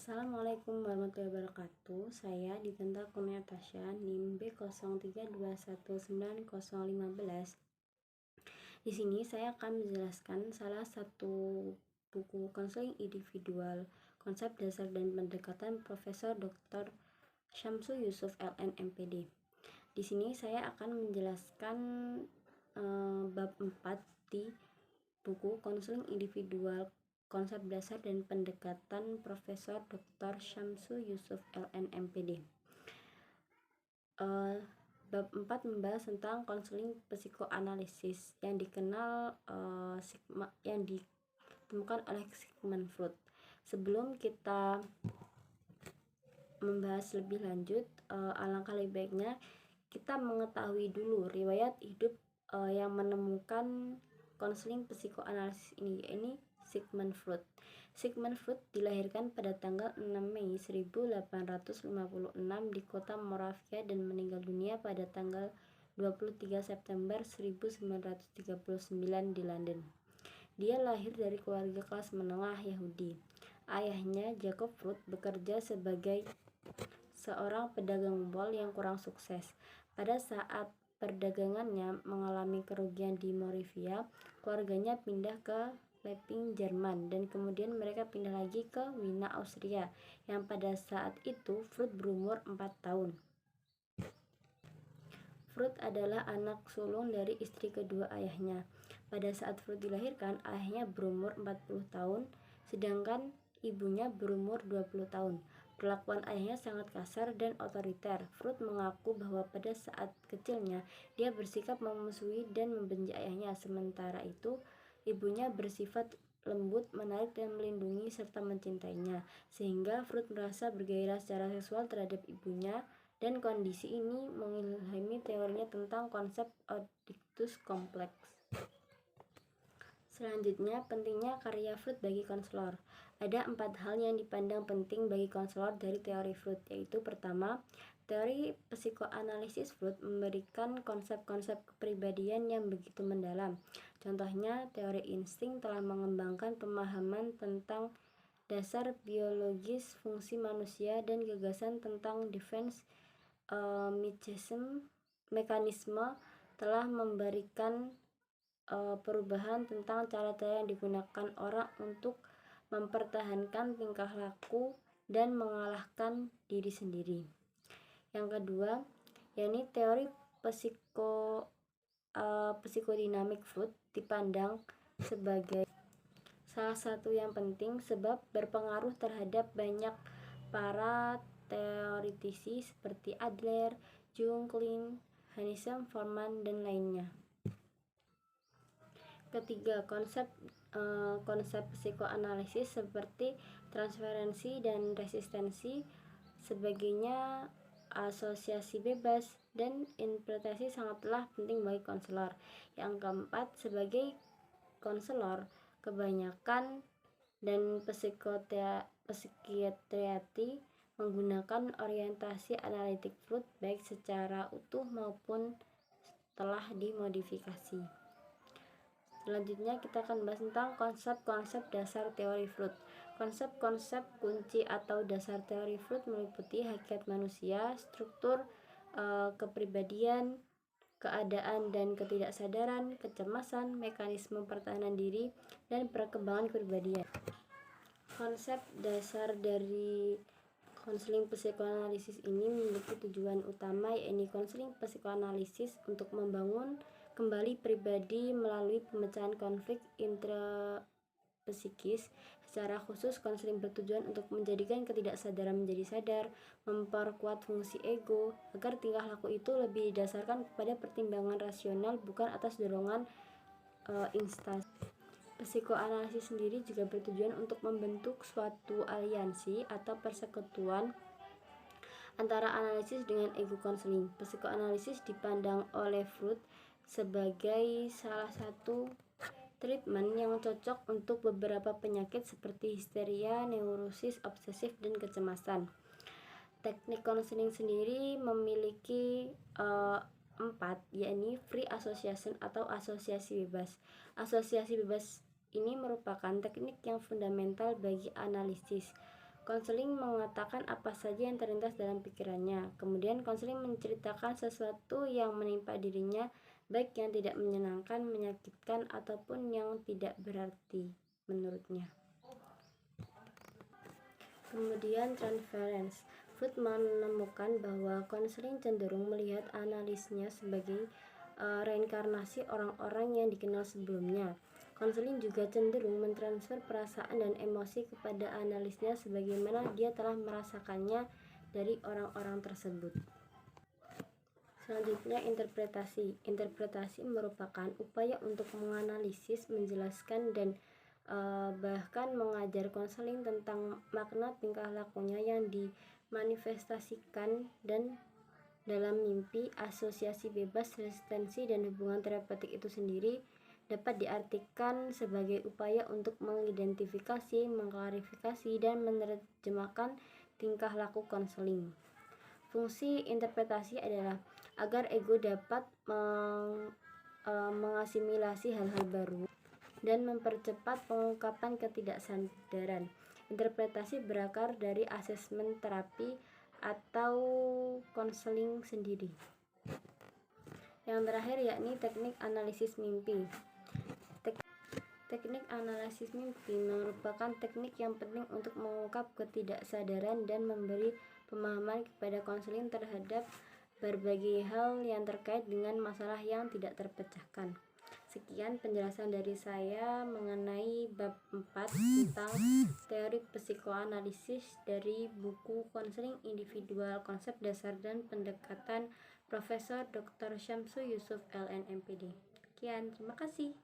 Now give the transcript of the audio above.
Assalamualaikum warahmatullahi wabarakatuh. Saya Ditenta Kurnia Tasya, NIM B03219015. Di sini saya akan menjelaskan salah satu buku konseling individual, konsep dasar dan pendekatan Profesor Dr. Syamsu Yusuf LN MPD. Di sini saya akan menjelaskan bab 4 di buku konseling individual, konsep dasar dan pendekatan Profesor Dr. Syamsu Yusuf LN MPD. Bab 4 membahas tentang konseling psikoanalisis yang dikenal yang ditemukan oleh Sigmund Freud. Sebelum kita membahas lebih lanjut, alangkah lebih baiknya kita mengetahui dulu riwayat hidup yang menemukan konseling psikoanalisis ini, yaitu Sigmund Freud. Sigmund Freud dilahirkan pada tanggal 6 Mei 1856 di kota Moravia dan meninggal dunia pada tanggal 23 September 1939 di London. Dia lahir dari keluarga kelas menengah Yahudi. Ayahnya, Jacob Freud, bekerja sebagai seorang pedagang bol yang kurang sukses. Pada saat perdagangannya mengalami kerugian di Moravia, keluarganya pindah ke Leipzig, Jerman, dan kemudian mereka pindah lagi ke Wina, Austria, yang pada saat itu Freud berumur 4 tahun. Freud adalah anak sulung dari istri kedua ayahnya. Pada saat Freud dilahirkan, ayahnya berumur 40 tahun, sedangkan ibunya berumur 20 tahun. Perlakuan ayahnya sangat kasar dan otoriter. Freud mengaku bahwa pada saat kecilnya dia bersikap memusuhi dan membenci ayahnya, sementara itu ibunya bersifat lembut, menarik dan melindungi serta mencintainya, sehingga Freud merasa bergairah secara seksual terhadap ibunya, dan kondisi ini mengilhami teorinya tentang konsep Oedipus kompleks. Selanjutnya, pentingnya karya Freud bagi konselor. Ada 4 hal yang dipandang penting bagi konselor dari teori Freud, yaitu pertama, teori psikoanalisis Freud memberikan konsep-konsep kepribadian yang begitu mendalam. Contohnya, teori insting telah mengembangkan pemahaman tentang dasar biologis fungsi manusia dan gagasan tentang defense mekanisme telah memberikan perubahan tentang cara-cara yang digunakan orang untuk mempertahankan tingkah laku dan mengalahkan diri sendiri. Yang kedua, yakni teori psikodinamik Freud dipandang sebagai salah satu yang penting sebab berpengaruh terhadap banyak para teoritisi seperti Adler, Jung, Klein, Hansson, Forman, dan lainnya. Ketiga, konsep psikoanalisis seperti transferensi dan resistensi, sebagainya asosiasi bebas dan interpretasi sangatlah penting bagi konselor. Yang keempat, sebagai konselor kebanyakan dan psikiatri menggunakan orientasi analitik Freud baik secara utuh maupun telah dimodifikasi. Selanjutnya kita akan bahas tentang konsep-konsep dasar teori Freud. Konsep-konsep kunci atau dasar teori Freud meliputi hakikat manusia, struktur kepribadian, keadaan dan ketidaksadaran, kecemasan, mekanisme pertahanan diri, dan perkembangan kepribadian. Konsep dasar dari konseling psikoanalisis ini memiliki tujuan utama, yaitu konseling psikoanalisis untuk membangun kembali pribadi melalui pemecahan konflik intrapsikis. Secara khusus, konseling bertujuan untuk menjadikan ketidaksadaran menjadi sadar, memperkuat fungsi ego, agar tingkah laku itu lebih didasarkan kepada pertimbangan rasional bukan atas dorongan instan. Psikoanalisis sendiri juga bertujuan untuk membentuk suatu aliansi atau persekutuan antara analisis dengan ego konseling. Psikoanalisis dipandang oleh Freud sebagai salah satu treatment yang cocok untuk beberapa penyakit seperti histeria, neurosis, obsesif, dan kecemasan. Teknik konseling sendiri memiliki 4, yakni free association atau asosiasi bebas. Asosiasi bebas ini merupakan teknik yang fundamental bagi analisis. Konseling mengatakan apa saja yang terlintas dalam pikirannya. Kemudian konseling menceritakan sesuatu yang menimpa dirinya, baik yang tidak menyenangkan, menyakitkan, ataupun yang tidak berarti menurutnya. Kemudian transference. Food menemukan bahwa konseling cenderung melihat analisnya sebagai reinkarnasi orang-orang yang dikenal sebelumnya. Konseling juga cenderung mentransfer perasaan dan emosi kepada analisnya sebagaimana dia telah merasakannya dari orang-orang tersebut. Selanjutnya, interpretasi. Interpretasi merupakan upaya untuk menganalisis, menjelaskan, dan bahkan mengajar konseling tentang makna tingkah lakunya yang dimanifestasikan dan dalam mimpi. Asosiasi bebas, resistensi, dan hubungan terapeutik itu sendiri dapat diartikan sebagai upaya untuk mengidentifikasi, mengklarifikasi, dan menerjemahkan tingkah laku konseling. Fungsi interpretasi adalah agar ego dapat mengasimilasi hal-hal baru dan mempercepat pengungkapan ketidaksadaran. Interpretasi berakar dari asesmen terapi atau konseling sendiri. Yang terakhir yakni teknik analisis mimpi. Teknik analisis mimpi merupakan teknik yang penting untuk mengungkap ketidaksadaran dan memberi pemahaman kepada konseling terhadap berbagai hal yang terkait dengan masalah yang tidak terpecahkan. Sekian penjelasan dari saya mengenai bab 4 tentang teori psikoanalisis dari buku Konseling Individual, Konsep Dasar dan Pendekatan Profesor Dr. Syamsu Yusuf LN MPD. Sekian, terima kasih.